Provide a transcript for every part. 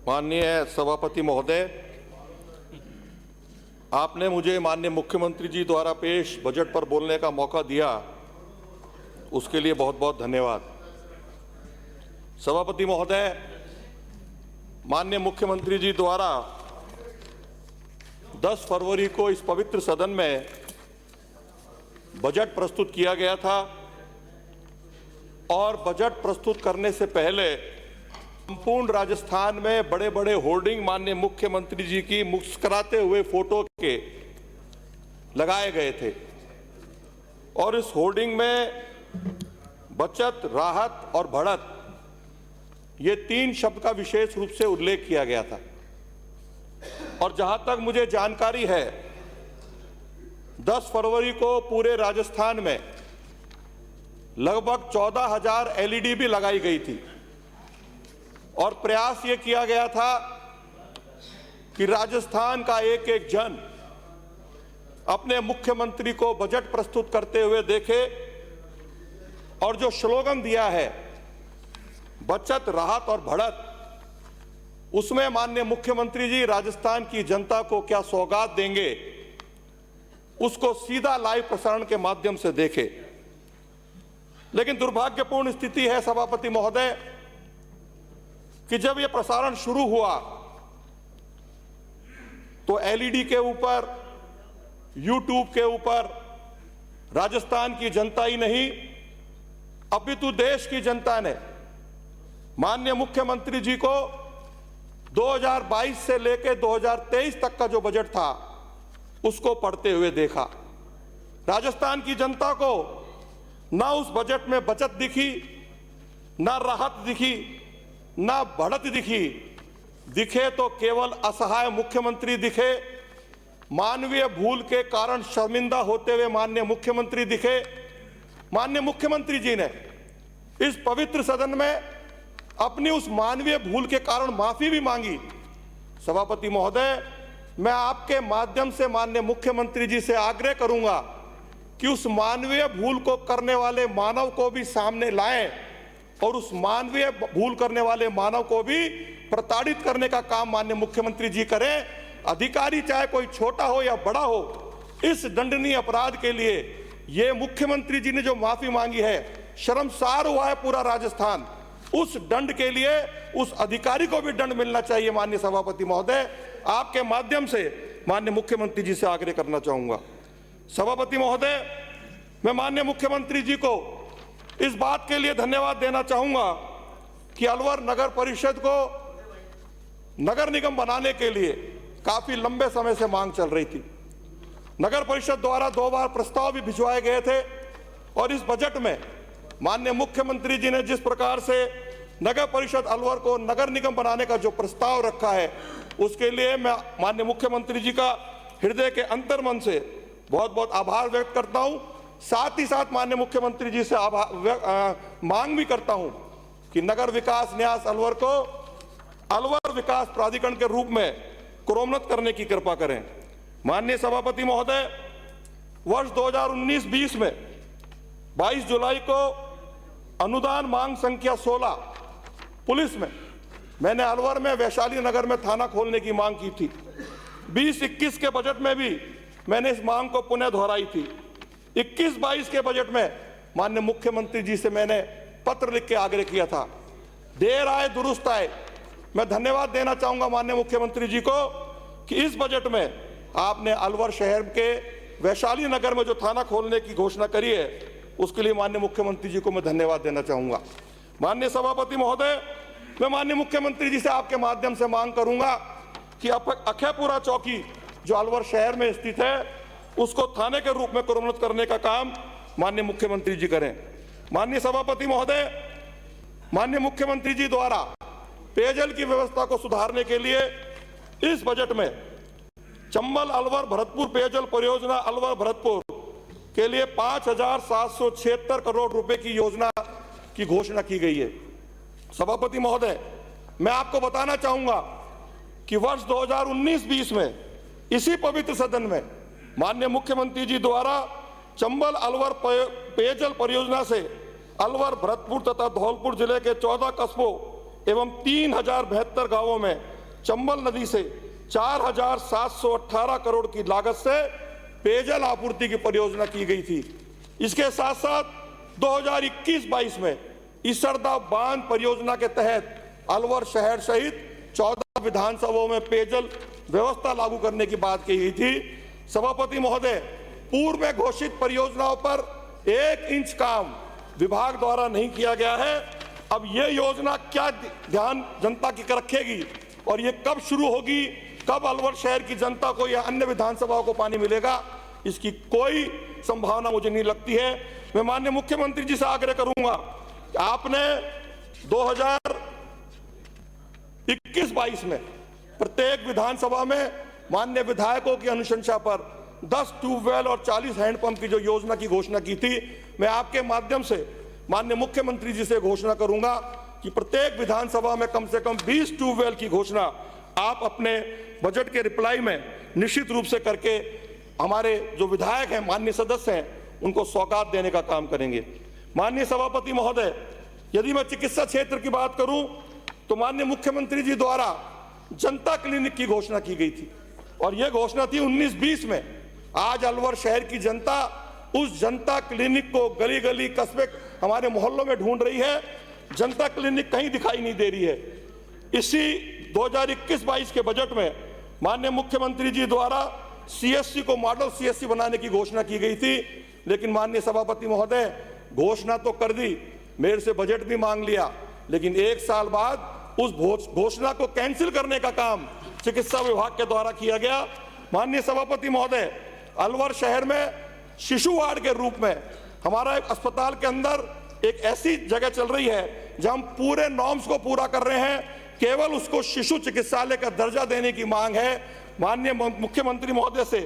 माननीय सभापति महोदय, आपने मुझे माननीय मुख्यमंत्री जी द्वारा पेश बजट पर बोलने का मौका दिया, उसके लिए बहुत बहुत धन्यवाद। सभापति महोदय, माननीय मुख्यमंत्री जी द्वारा 10 फरवरी को इस पवित्र सदन में बजट प्रस्तुत किया गया था और बजट प्रस्तुत करने से पहले संपूर्ण राजस्थान में बड़े बड़े होर्डिंग माननीय मुख्यमंत्री जी की मुस्कुराते हुए फोटो के लगाए गए थे और इस होर्डिंग में बचत, राहत और बढ़त, ये 3 शब्द का विशेष रूप से उल्लेख किया गया था। और जहां तक मुझे जानकारी है, 10 फरवरी को पूरे राजस्थान में लगभग 14,000 एलईडी भी लगाई गई थी और प्रयास ये किया गया था कि राजस्थान का एक एक जन अपने मुख्यमंत्री को बजट प्रस्तुत करते हुए देखे और जो स्लोगन दिया है बचत, राहत और बढ़त, उसमें माननीय मुख्यमंत्री जी राजस्थान की जनता को क्या सौगात देंगे, उसको सीधा लाइव प्रसारण के माध्यम से देखे। लेकिन दुर्भाग्यपूर्ण स्थिति है सभापति महोदय कि जब यह प्रसारण शुरू हुआ तो एलईडी के ऊपर, यूट्यूब के ऊपर राजस्थान की जनता ही नहीं अपितु देश की जनता ने माननीय मुख्यमंत्री जी को 2022 से लेकर 2023 तक का जो बजट था उसको पढ़ते हुए देखा। राजस्थान की जनता को ना उस बजट में बचत दिखी, ना राहत दिखी, ना बढ़त दिखे तो केवल असहाय मुख्यमंत्री दिखे, मानवीय भूल के कारण शर्मिंदा होते हुए माननीय मुख्यमंत्री दिखे। माननीय मुख्यमंत्री जी ने इस पवित्र सदन में अपनी उस मानवीय भूल के कारण माफी भी मांगी। सभापति महोदय, मैं आपके माध्यम से माननीय मुख्यमंत्री जी से आग्रह करूंगा कि उस मानवीय भूल को करने वाले मानव को भी सामने लाएं और उस मानवीय भूल करने वाले मानव को भी प्रताड़ित करने का काम माननीय मुख्यमंत्री जी करें। अधिकारी चाहे कोई छोटा हो या बड़ा हो, इस दंडनीय अपराध के लिए ये मुख्यमंत्री जी ने जो माफी मांगी है, शर्मसार हुआ है पूरा राजस्थान। उस दंड के लिए उस अधिकारी को भी दंड मिलना चाहिए। माननीय सभापति महोदय, आपके माध्यम से माननीय मुख्यमंत्री जी से आग्रह करना चाहूंगा। सभापति महोदय, मैं माननीय मुख्यमंत्री जी को इस बात के लिए धन्यवाद देना चाहूंगा कि अलवर नगर परिषद को नगर निगम बनाने के लिए काफी लंबे समय से मांग चल रही थी। नगर परिषद द्वारा 2 बार प्रस्ताव भी भिजवाए गए थे और इस बजट में माननीय मुख्यमंत्री जी ने जिस प्रकार से नगर परिषद अलवर को नगर निगम बनाने का जो प्रस्ताव रखा है, उसके लिए मैं माननीय मुख्यमंत्री जी का हृदय के अंतर्मन से बहुत बहुत आभार व्यक्त करता हूं। साथ ही साथ माननीय मुख्यमंत्री जी से मांग भी करता हूं कि नगर विकास न्यास अलवर को अलवर विकास प्राधिकरण के रूप में क्रोमोन्नत करने की कृपा करें। माननीय सभापति महोदय, वर्ष 2019-20 में 22 जुलाई को अनुदान मांग संख्या 16 पुलिस में मैंने अलवर में वैशाली नगर में थाना खोलने की मांग की थी। 20-21 के बजट में भी मैंने इस मांग को पुनः दोहराई थी। 21-22 के बजट में माननीय मुख्यमंत्री जी से मैंने पत्र लिख के आग्रह किया था। देर आए दुरुस्त आए। मैं धन्यवाद देना चाहूंगा माननीय मुख्यमंत्री जी को कि इस बजट में आपने अलवर शहर के वैशाली नगर में जो थाना खोलने की घोषणा करी है, उसके लिए माननीय मुख्यमंत्री जी को मैं धन्यवाद देना चाहूंगा। माननीय सभापति महोदय, मैं माननीय मुख्यमंत्री जी से आपके माध्यम से मांग करूंगा कि अखेपुरा चौकी जो अलवर शहर में स्थित है, उसको थाने के रूप में क्रोमोन्नत करने का काम माननीय मुख्यमंत्री जी करें। माननीय सभापति महोदय, माननीय मुख्यमंत्री जी द्वारा पेयजल की व्यवस्था को सुधारने के लिए इस बजट में चंबल अलवर भरतपुर पेयजल परियोजना अलवर भरतपुर के लिए 5,776 करोड़ रुपए की योजना की घोषणा की गई है। सभापति महोदय, मैं आपको बताना चाहूंगा कि वर्ष 2019-20 में इसी पवित्र सदन में माननीय मुख्यमंत्री जी द्वारा चंबल अलवर पेयजल परियोजना से अलवर भरतपुर तथा धौलपुर जिले के 14 कस्बों एवं 3,072 गांवों में चंबल नदी से 4,718 करोड़ की लागत से पेयजल आपूर्ति की परियोजना की गई थी। इसके साथ साथ 2021-22 में इसरदा बांध परियोजना के तहत अलवर शहर सहित 14 विधानसभाओं में पेयजल व्यवस्था लागू करने की बात की गई थी। सभापति महोदय, पूर्व में घोषित परियोजनाओं पर 1 इंच काम विभाग द्वारा नहीं किया गया है। अब ये योजना क्या ध्यान जनता की रखेगी और ये कब शुरू होगी, कब अलवर शहर की जनता को या अन्य विधानसभाओं को पानी मिलेगा, इसकी कोई संभावना मुझे नहीं लगती है। मैं माननीय मुख्यमंत्री जी से आग्रह करूंगा, आपने 2021-22 में प्रत्येक विधानसभा में माननीय विधायकों की अनुशंसा पर 10 ट्यूबवेल और 40 हैंडपंप की जो योजना की घोषणा की थी, मैं आपके माध्यम से माननीय मुख्यमंत्री जी से घोषणा करूंगा कि प्रत्येक विधानसभा में कम से कम 20 ट्यूबवेल की घोषणा आप अपने बजट के रिप्लाई में निश्चित रूप से करके हमारे जो विधायक हैं, माननीय सदस्य हैं, उनको सौगात देने का काम करेंगे। माननीय सभापति महोदय, यदि मैं चिकित्सा क्षेत्र की बात करूं तो माननीय मुख्यमंत्री जी द्वारा जनता क्लिनिक की घोषणा की गई थी और यह घोषणा थी 19-20 में। आज अलवर शहर की जनता उस जनता क्लिनिक को गली गली कस्बे हमारे मोहल्लों में ढूंढ रही है। जनता क्लिनिक कहीं दिखाई नहीं दे रही है। इसी 2021-22 के बजट में माननीय मुख्यमंत्री जी द्वारा सीएससी को मॉडल सीएससी बनाने की घोषणा की गई थी, लेकिन माननीय सभापति महोदय, घोषणा तो कर दी, मेरे से बजट भी मांग लिया, लेकिन 1 साल बाद उस घोषणा को कैंसिल करने का काम चिकित्सा विभाग के द्वारा किया गया। माननीय सभापति महोदय, अलवर शहर में शिशु वार्ड के रूप में हमारा एक अस्पताल के अंदर एक ऐसी जगह चल रही है जहां हम पूरे नॉर्म्स को पूरा कर रहे हैं, केवल उसको शिशु चिकित्सालय का दर्जा देने की मांग है। माननीय मुख्यमंत्री महोदय से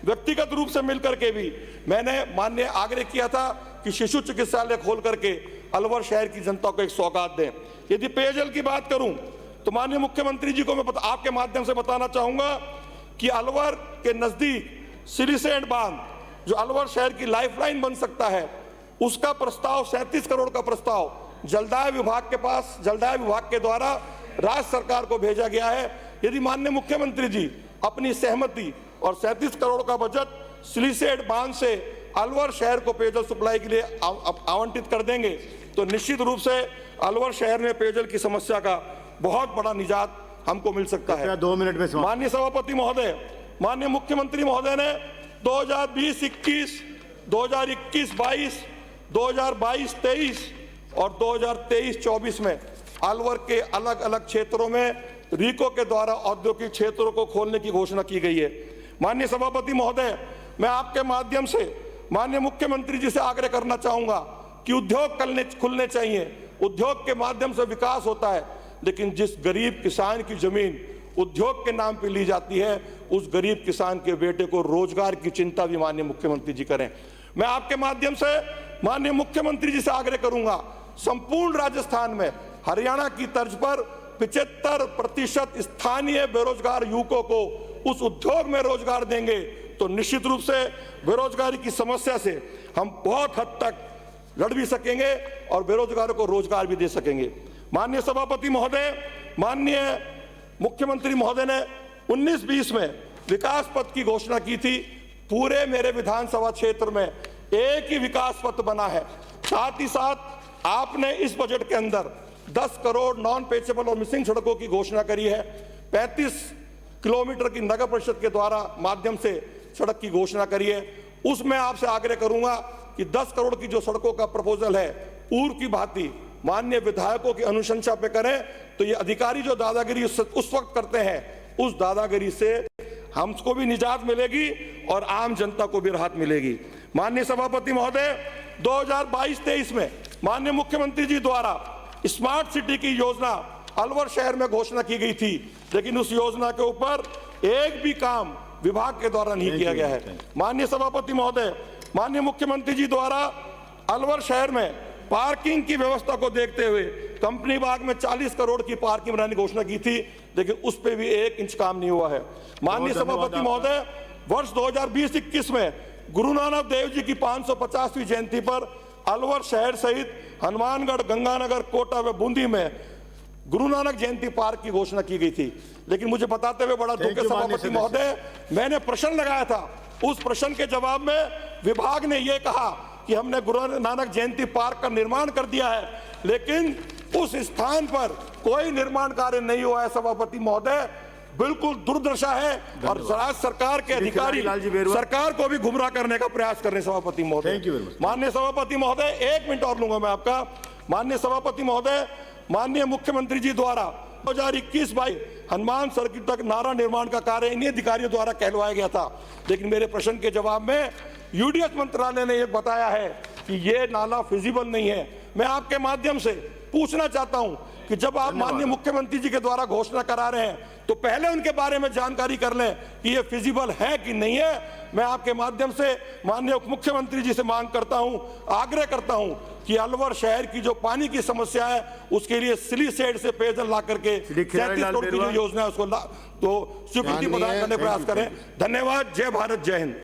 व्यक्तिगत रूप से मिलकर के भी मैंने माननीय आग्रह किया था कि शिशु चिकित्सालय खोल करके अलवर शहर की जनता को एक सौगात दें। यदि पेयजल की बात करूं तो माननीय मुख्यमंत्री जी को मैं आपके माध्यम से बताना चाहूंगा कि अलवर के नजदीक सिरिसेंट बांध जो अलवर शहर की लाइफलाइन बन सकता है, उसका प्रस्ताव 37 करोड़ का प्रस्ताव जलदाय विभाग के पास, जलदाय विभाग के द्वारा राज्य सरकार को भेजा गया है। यदि माननीय मुख्यमंत्री जी अपनी सहमति और 37 करोड़ का बजट सिरिसेंट बांध से अलवर शहर को पेयजल सप्लाई के लिए आवंटित कर देंगे तो निश्चित रूप से अलवर शहर में पेयजल की समस्या का बहुत बड़ा निजात हमको मिल सकता है। 2 मिनट में माननीय सभापति महोदय, माननीय मुख्यमंत्री महोदय ने 2020-21, 2021-22, 2022-23 और 2023-24 में अलवर के अलग अलग क्षेत्रों में रीको के द्वारा औद्योगिक क्षेत्रों को खोलने की घोषणा की गई है। माननीय सभापति महोदय, मैं आपके माध्यम से माननीय मुख्यमंत्री जी से आग्रह करना चाहूंगा कि उद्योग खुलने चाहिए। उद्योग के माध्यम से विकास होता है, लेकिन जिस गरीब किसान की जमीन उद्योग के नाम पे ली जाती है, उस गरीब किसान के बेटे को रोजगार की चिंता भी माननीय मुख्यमंत्री जी करें। मैं आपके माध्यम से माननीय मुख्यमंत्री जी से आग्रह करूंगा, संपूर्ण राजस्थान में हरियाणा की तर्ज पर 75% स्थानीय बेरोजगार युवकों को उस उद्योग में रोजगार देंगे तो निश्चित रूप से बेरोजगारी की समस्या से हम बहुत हद तक लड़ भी सकेंगे और बेरोजगारों को रोजगार भी दे सकेंगे। माननीय सभापति महोदय, माननीय मुख्यमंत्री महोदय ने 19-20 में विकास पथ की घोषणा की थी। पूरे मेरे विधानसभा क्षेत्र में एक ही विकास पथ बना है। साथ ही साथ आपने इस बजट के अंदर 10 करोड़ नॉन पेचेबल और मिसिंग सड़कों की घोषणा करी है। 35 किलोमीटर की नगर परिषद के द्वारा माध्यम से सड़क की घोषणा करी है। उसमें आपसे आग्रह करूंगा कि 10 करोड़ की जो सड़कों का प्रपोजल है, पूर्व की भांति माननीय विधायकों की अनुशंसा पे करें तो ये अधिकारी जो दादागिरी उस वक्त करते हैं, उस दादागिरी से हमको भी निजात मिलेगी और आम जनता को भी राहत मिलेगी। माननीय सभापति महोदय, 2022-23 में माननीय मुख्यमंत्री जी द्वारा स्मार्ट सिटी की योजना अलवर शहर में घोषणा की गई थी, लेकिन उस योजना के ऊपर एक भी काम विभाग के द्वारा नहीं किया गया है। माननीय सभापति महोदय, माननीय मुख्यमंत्री जी द्वारा अलवर शहर में पार्किंग की व्यवस्था को देखते हुए कंपनी बाग में 40 करोड़ की पार्किंग बनाने की घोषणा की थी, लेकिन उस पे भी 1 इंच काम नहीं हुआ है। माननीय सभापति महोदय, वर्ष 2020-21 में गुरु नानक देव जी की 550वीं जयंती पर अलवर शहर सहित हनुमानगढ़, गंगानगर, कोटा व बूंदी में गुरु नानक जयंती पार्क की घोषणा की गई थी, लेकिन मुझे बताते हुए बड़ा दुख है सभापति महोदय, मैंने प्रश्न लगाया था, उस प्रश्न के जवाब में विभाग ने यह कहा कि हमने गुरु नानक जयंती पार्क का निर्माण कर दिया है, लेकिन उस स्थान पर कोई निर्माण कार्य नहीं हुआ है सभापति महोदय। बिल्कुल दुर्दशा है और राज्य सरकार के अधिकारी सरकार को भी गुमराह करने का प्रयास कर रहे हैं सभापति महोदय। माननीय सभापति महोदय, 1 मिनट और लूंगा मैं आपका। माननीय सभापति महोदय, माननीय मुख्यमंत्री जी द्वारा 2021-22 हनुमान सर्किट तक नाला निर्माण का कार्य इन्हीं अधिकारियों द्वारा कहलवाया गया था, लेकिन मेरे प्रश्न के जवाब में यूडीएच मंत्रालय ने यह बताया है कि यह नाला फिजिबल नहीं है। मैं आपके माध्यम से पूछना चाहता हूं कि जब आप माननीय मुख्यमंत्री जी के द्वारा घोषणा करा रहे हैं तो पहले उनके बारे में जानकारी कर लें कि ये फिजिबल है कि नहीं है। मैं आपके माध्यम से माननीय उप मुख्यमंत्री जी से मांग करता हूं, आग्रह करता हूं कि अलवर शहर की जो पानी की समस्या है उसके लिए सिली सेड से पेयजल ला करके 37 करोड़ की जो योजना है उसको तो स्वीकृति प्रदान करने का प्रयास करें। धन्यवाद। जय भारत, जय हिंद।